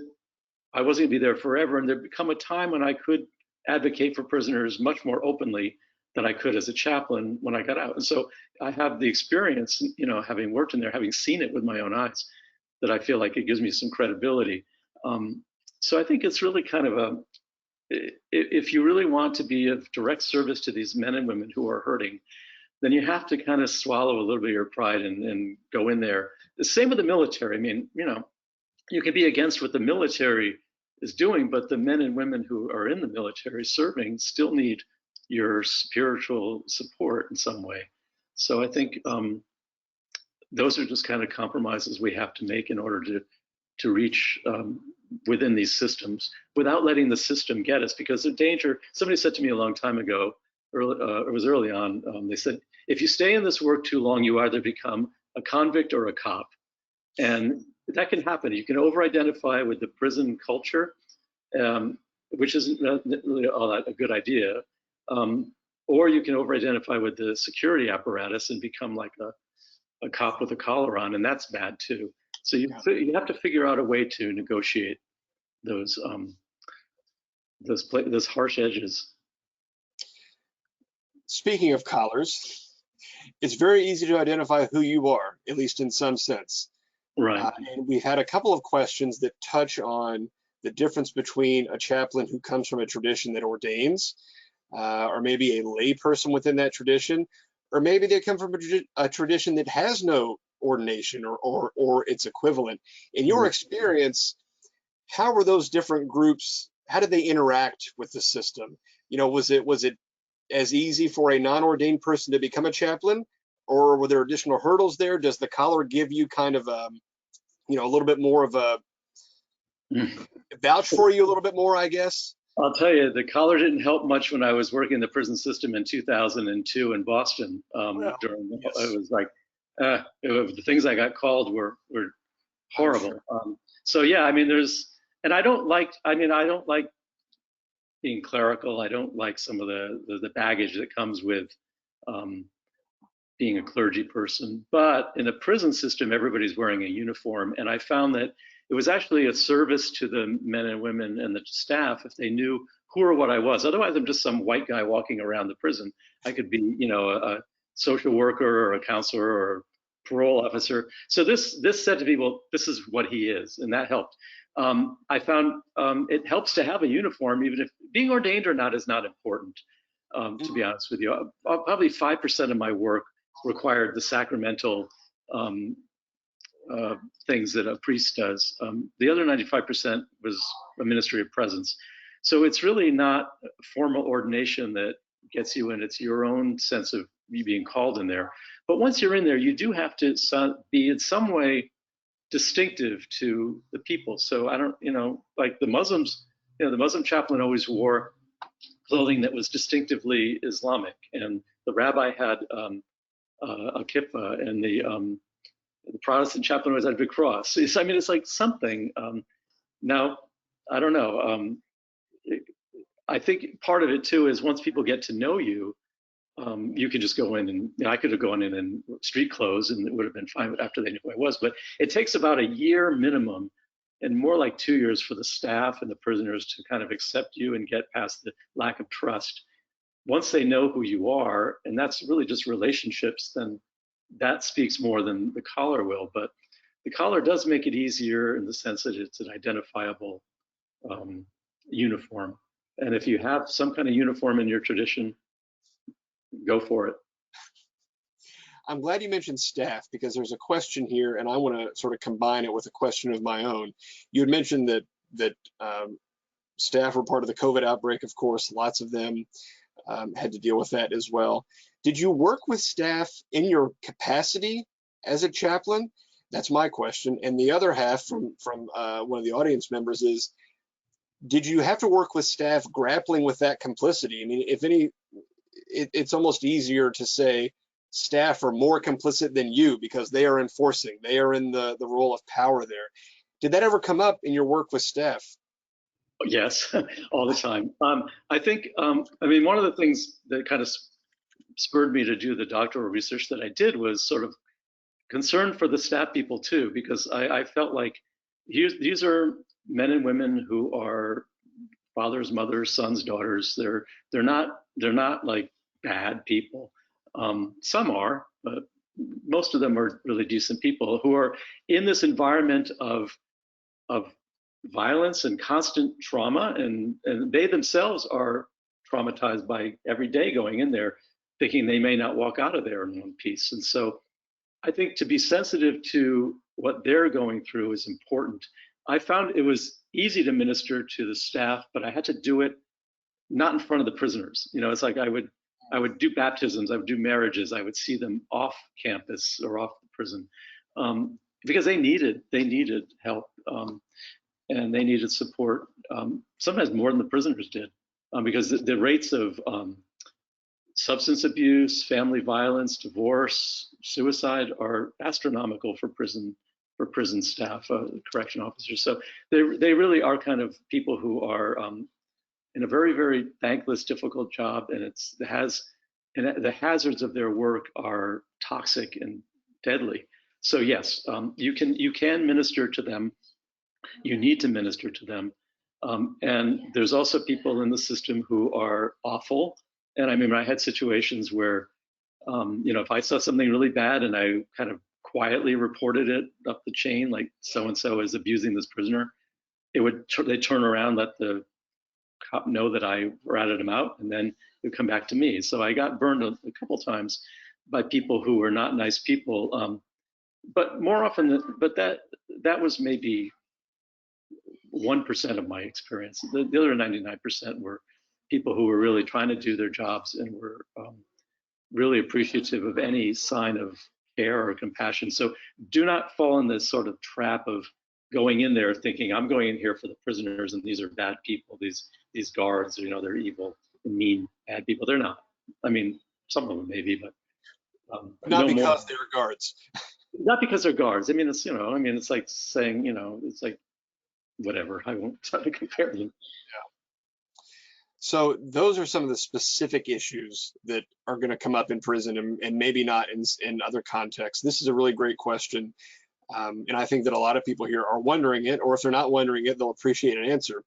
I wasn't going to be there forever, and there'd become a time when I could advocate for prisoners much more openly than I could as a chaplain when I got out. And so I have the experience, having worked in there, having seen it with my own eyes, that I feel like it gives me some credibility. So I think it's really kind of if you really want to be of direct service to these men and women who are hurting, then you have to kind of swallow a little bit of your pride and go in there. The same with the military. I mean, you can be against what the military is doing, but the men and women who are in the military serving still need your spiritual support in some way. So I think those are just kind of compromises we have to make in order to reach within these systems without letting the system get us, because the danger, somebody said to me a long time ago, it was early on, they said, if you stay in this work too long, you either become a convict or a cop. And that can happen. You can over-identify with the prison culture, which isn't really all that a good idea. Or you can over-identify with the security apparatus and become like a cop with a collar on, and that's bad too. So you have to figure out a way to negotiate those harsh edges. Speaking of collars, it's very easy to identify who you are, at least in some sense. Right. And we've had a couple of questions that touch on the difference between a chaplain who comes from a tradition that ordains, or maybe a lay person within that tradition, or maybe they come from a tradition that has no ordination or its equivalent. In your experience, how were those different groups, how did they interact with the system? Was it as easy for a non-ordained person to become a chaplain, or were there additional hurdles there? Does the collar give you kind of a little bit more of a vouch for you a little bit more, I guess? I'll tell you, the collar didn't help much when I was working in the prison system in 2002 in Boston. It was like the things I got called were horrible. Sure. So yeah, I mean, I don't like being clerical. I don't like some of the baggage that comes with being a clergy person. But in a prison system, everybody's wearing a uniform, and I found that it was actually a service to the men and women and the staff if they knew who or what I was. Otherwise, I'm just some white guy walking around the prison. I could be, a social worker or a counselor or a parole officer. So this said to people, this is what he is, and that helped. I found it helps to have a uniform, even if being ordained or not is not important, to be honest with you. Probably 5% of my work required the sacramental things that a priest does. The other 95% was a ministry of presence. So it's really not formal ordination that gets you in. It's your own sense of you being called in there. But once you're in there, you do have to be in some way distinctive to the people. So I don't, like the Muslims, the Muslim chaplain always wore clothing that was distinctively Islamic, and the rabbi had a kippah, and the Protestant chaplain always had a big cross. I mean, it's like something. Now, I don't know. I think part of it too is once people get to know you, you can just go in and I could have gone in street clothes and it would have been fine after they knew who I was. But it takes about a year minimum, and more like 2 years for the staff and the prisoners to kind of accept you and get past the lack of trust. Once they know who you are, and that's really just relationships, then that speaks more than the collar will. But the collar does make it easier in the sense that it's an identifiable uniform. And if you have some kind of uniform in your tradition, go for it. I'm glad you mentioned staff, because there's a question here, and I want to sort of combine it with a question of my own. You had mentioned that staff were part of the COVID outbreak, of course. Lots of them had to deal with that as well. Did you work with staff in your capacity as a chaplain? That's my question. And the other half from one of the audience members is, did you have to work with staff grappling with that complicity? I mean, if any, it's almost easier to say staff are more complicit than you because they are enforcing, they are in the role of power there. Did that ever come up in your work with staff? Yes, all the time. I think, I mean, one of the things that kind of spurred me to do the doctoral research that I did was sort of concern for the staff people too, because I felt like these are men and women who are fathers, mothers, sons, daughters. They're not like bad people. Some are, but most of them are really decent people who are in this environment of violence and constant trauma, and they themselves are traumatized by every day going in there, thinking they may not walk out of there in one piece. And so I think to be sensitive to what they're going through is important. I found it was easy to minister to the staff, but I had to do it not in front of the prisoners. You know, it's like I would do baptisms, I would do marriages, I would see them off campus or off the prison, because they needed help, and they needed support, sometimes more than the prisoners did, because the rates of substance abuse, family violence, divorce, suicide are astronomical for prison staff, correction officers. So they really are kind of people who are in a very, very thankless, difficult job, and the hazards of their work are toxic and deadly. So yes, you can minister to them. You need to minister to them, and there's also people in the system who are awful. And I mean, I had situations where, if I saw something really bad and I kind of quietly reported it up the chain, like so-and-so is abusing this prisoner, they'd turn around, let the cop know that I ratted him out, and then it would come back to me. So I got burned a couple times by people who were not nice people. But more often, that was maybe 1% of my experience. The other 99% were people who were really trying to do their jobs and were really appreciative of any sign of care or compassion. So do not fall in this sort of trap of going in there thinking, I'm going in here for the prisoners and these are bad people, these guards, they're evil, mean, bad people. They're not. I mean, some of them maybe, but not because they're guards. Not because they're guards. I mean, it's like saying, it's like, whatever, I won't try to compare them. Yeah. So those are some of the specific issues that are going to come up in prison, and maybe not in other contexts. This is a really great question. And I think that a lot of people here are wondering it, or if they're not wondering it, they'll appreciate an answer.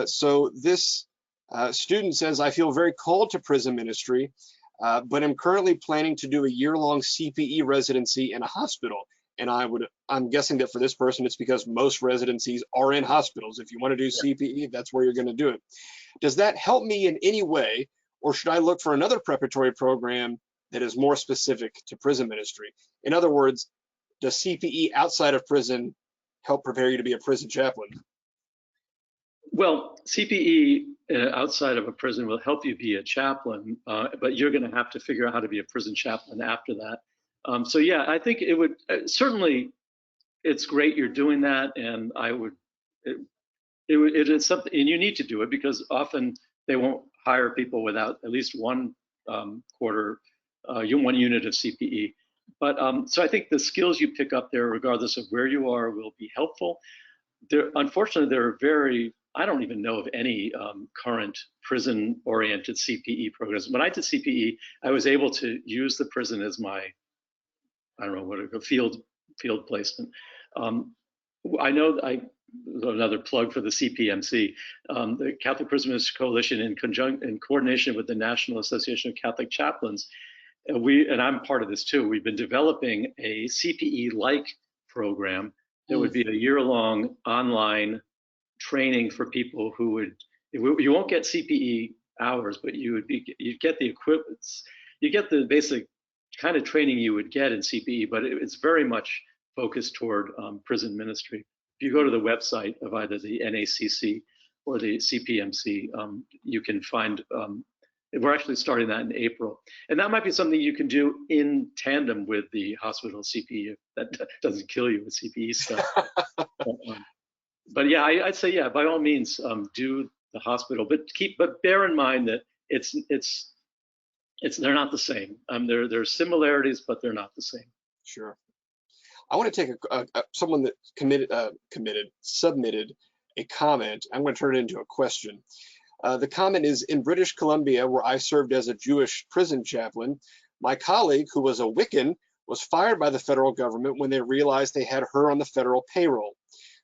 So this student says, I feel very called to prison ministry, but I'm currently planning to do a year-long CPE residency in a hospital. And I'm guessing that for this person, it's because most residencies are in hospitals. If you want to do CPE, that's where you're going to do it. Does that help me in any way, or should I look for another preparatory program that is more specific to prison ministry? In other words, does CPE outside of prison help prepare you to be a prison chaplain? Well, CPE outside of a prison will help you be a chaplain, but you're going to have to figure out how to be a prison chaplain after that. So yeah, I think it would certainly. It's great you're doing that, and it is something, and you need to do it because often they won't hire people without at least one unit of CPE. But so I think the skills you pick up there, regardless of where you are, will be helpful. Unfortunately, I don't even know of any current prison-oriented CPE programs. When I did CPE, I was able to use the prison as my, I don't know, a field placement. I know another plug for the CPMC, the Catholic Prison Ministries Coalition, in coordination with the National Association of Catholic Chaplains, and I'm part of this too. We've been developing a CPE-like program that would be a year-long online training for people who you won't get CPE hours, but you'd get the equipment, you get the basic kind of training you would get in CPE, but it's very much focused toward prison ministry. If you go to the website of either the NACC or the CPMC, you can find, we're actually starting that in April. And that might be something you can do in tandem with the hospital CPE, if that doesn't kill you with CPE stuff. But yeah, I'd say, yeah, by all means, do the hospital, but bear in mind that they're not the same. There are similarities, but they're not the same. Sure. I want to take someone that submitted a comment. I'm going to turn it into a question. The comment is, in British Columbia, where I served as a Jewish prison chaplain, my colleague, who was a Wiccan, was fired by the federal government when they realized they had her on the federal payroll.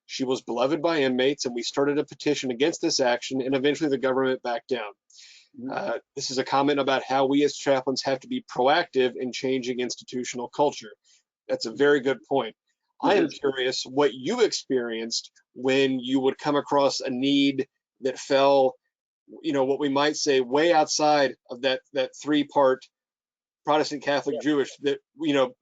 She was beloved by inmates, and we started a petition against this action, and eventually the government backed down. This is a comment about how we as chaplains have to be proactive in changing institutional culture. That's a very good point. I am curious what you experienced when you would come across a need that fell, what we might say way outside of that three-part Protestant, Catholic, Jewish, that,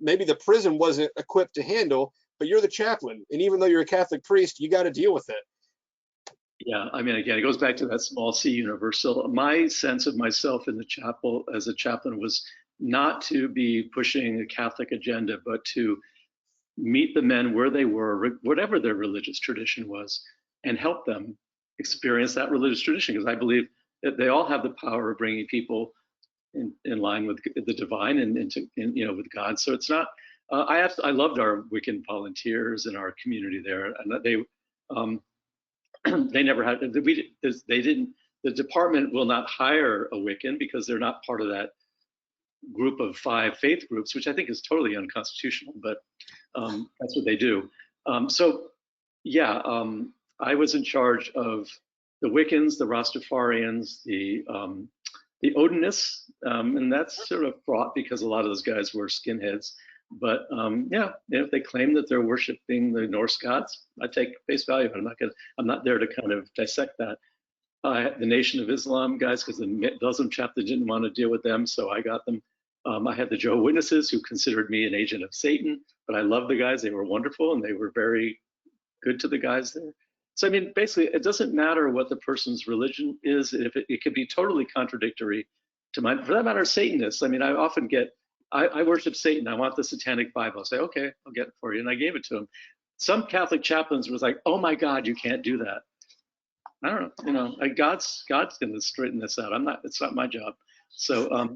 maybe the prison wasn't equipped to handle, but you're the chaplain. And even though you're a Catholic priest, you got to deal with it. Yeah, I mean, again, it goes back to that small C universal. My sense of myself in the chapel as a chaplain was not to be pushing a Catholic agenda, but to meet the men where they were, whatever their religious tradition was, and help them experience that religious tradition. Because I believe that they all have the power of bringing people in line with the divine and with God. So it's not. I loved our Wiccan volunteers and our community there, and they never had. They didn't. The department will not hire a Wiccan because they're not part of that group of 5 faith groups, which I think is totally unconstitutional. But that's what they do. I was in charge of the Wiccans, the Rastafarians, the Odinists, and that's sort of fraught because a lot of those guys were skinheads. But if they claim that they're worshiping the Norse gods, I take face value. I'm not there to kind of dissect that. The Nation of Islam guys, because the Muslim chapter didn't want to deal with them, so I got them. I had the Jehovah's Witnesses who considered me an agent of Satan, but I loved the guys. They were wonderful, and they were very good to the guys there. So, I mean, basically, it doesn't matter what the person's religion is. If it could be totally contradictory to mine. For that matter, Satanists. I mean, I often get, I worship Satan. I want the Satanic Bible. I say, okay, I'll get it for you. And I gave it to him. Some Catholic chaplains was like, oh my God, you can't do that. I don't know, God's going to straighten this out. It's not my job. So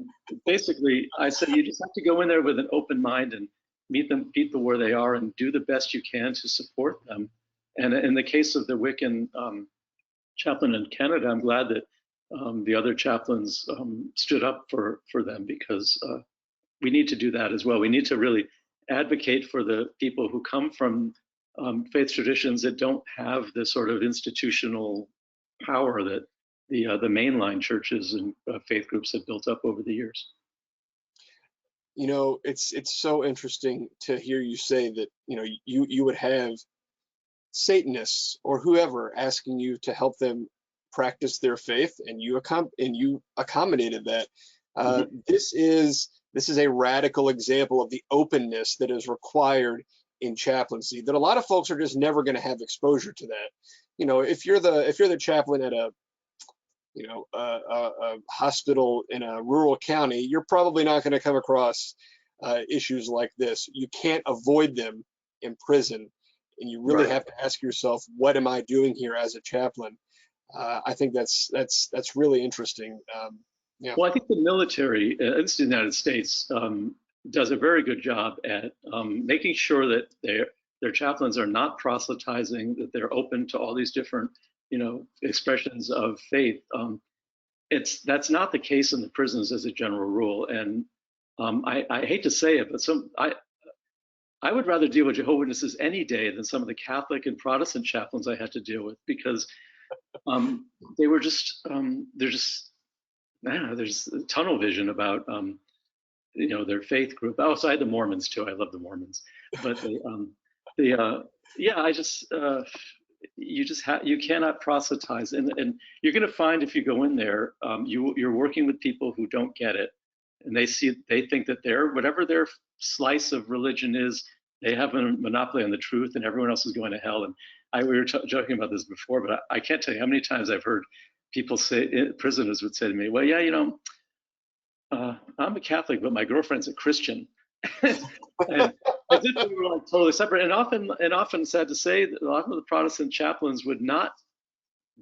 basically, I say you just have to go in there with an open mind and meet people where they are and do the best you can to support them. And in the case of the Wiccan chaplain in Canada, I'm glad that the other chaplains stood up for them, because we need to do that as well. We need to really advocate for the people who come from faith traditions that don't have the sort of institutional power that the mainline churches and faith groups have built up over the years. It's so interesting to hear you say that, you would have Satanists or whoever asking you to help them practice their faith, and you accommodated that. This is a radical example of the openness that is required in chaplaincy, that a lot of folks are just never going to have exposure to that. If you're the chaplain at a hospital in a rural county, you're probably not going to come across issues like this. You can't avoid them in prison, and you really have to ask yourself, what am I doing here as a chaplain? I think that's really interesting. Well, I think the military, at least in the United States, does a very good job at making sure that their chaplains are not proselytizing, that they're open to all these different, expressions of faith. That's not the case in the prisons as a general rule. And I hate to say it, but I would rather deal with Jehovah's Witnesses any day than some of the Catholic and Protestant chaplains I had to deal with, because they were just, there's tunnel vision about, their faith group. Oh, so I had the Mormons too. I love the Mormons, but you cannot proselytize, and you're going to find if you go in there, you're working with people who don't get it, and they think that whatever their slice of religion is, they have a monopoly on the truth, and everyone else is going to hell. And we were joking about this before, but I can't tell you how many times I've heard people say, prisoners would say to me, well, yeah, I'm a Catholic, but my girlfriend's a Christian. And as if we were like totally separate. And often, sad to say, that a lot of the Protestant chaplains would not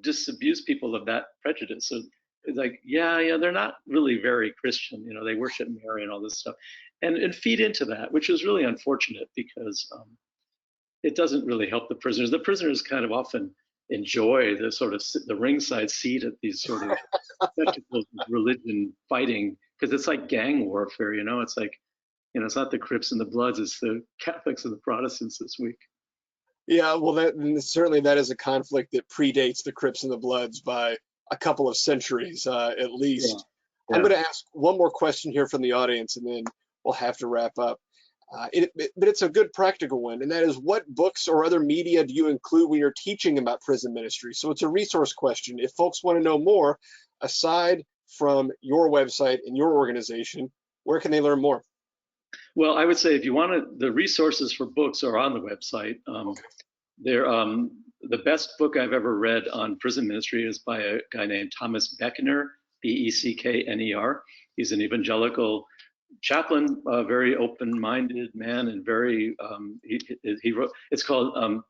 disabuse people of that prejudice. So it's like, yeah, they're not really very Christian. They worship Mary and all this stuff, and feed into that, which is really unfortunate, because it doesn't really help the prisoners. The prisoners kind of often enjoy the sort of the ringside seat at these sort of spectacles of religion fighting, because it's like gang warfare. It's like, it's not the Crips and the Bloods, it's the Catholics and the Protestants this week. Yeah, well, certainly that is a conflict that predates the Crips and the Bloods by a couple of centuries, at Yeah. least. I'm Yeah. going to ask one more question here from the audience, and then we'll have to wrap up. But it's a good practical one, and that is, what books or other media do you include when you're teaching about prison ministry? So it's a resource question. If folks want to know more, aside from your website and your organization, where can they learn more? Well, I would say if you want to, the resources for books are on the website. Okay. They're the best book I've ever read on prison ministry is by a guy named Thomas Beckner, Beckner. He's an evangelical chaplain, a very open-minded man, and very he wrote. It's called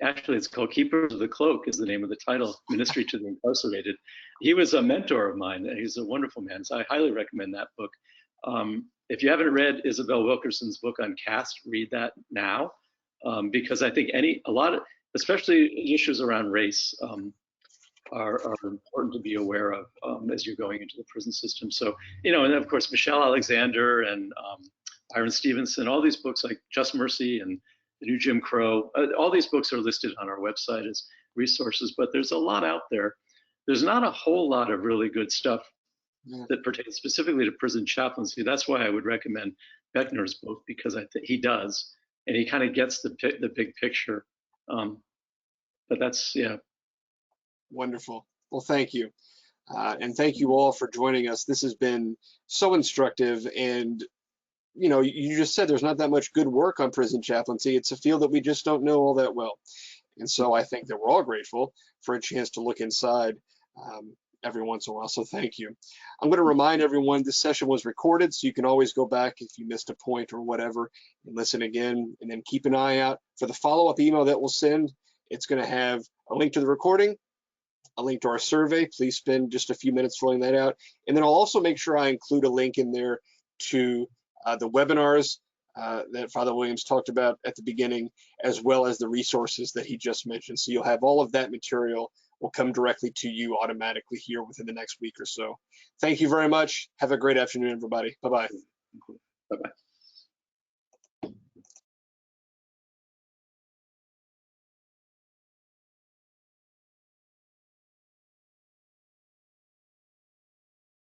actually it's called Keepers of the Cloak is the name of the title, Ministry to the Incarcerated. He was a mentor of mine. He's a wonderful man, so I highly recommend that book. If you haven't read Isabel Wilkerson's book on caste, read that now, because I think a lot of, especially issues around race, are important to be aware of as you're going into the prison system. So, and of course, Michelle Alexander and Byron Stevenson, all these books like Just Mercy and The New Jim Crow, all these books are listed on our website as resources, but there's a lot out there. There's not a whole lot of really good stuff that pertains specifically to prison chaplaincy. That's why I would recommend Beckner's book, because I think he does, and he kind of gets the big picture. But that's, yeah. Wonderful. Well, thank you. And thank you all for joining us. This has been so instructive. And, you just said there's not that much good work on prison chaplaincy. It's a field that we just don't know all that well. And so I think that we're all grateful for a chance to look inside every once in a while. So thank you. I'm going to remind everyone this session was recorded, so you can always go back if you missed a point or whatever and listen again. And then keep an eye out for the follow-up email that we'll send. It's going to have a link to the recording, a link to our survey. Please spend just a few minutes filling that out. And then I'll also make sure I include a link in there to the webinars that Father Williams talked about at the beginning, as well as the resources that he just mentioned. So you'll have all of that material will come directly to you automatically here within the next week or so. Thank you very much. Have a great afternoon, everybody. Bye-bye. Bye-bye.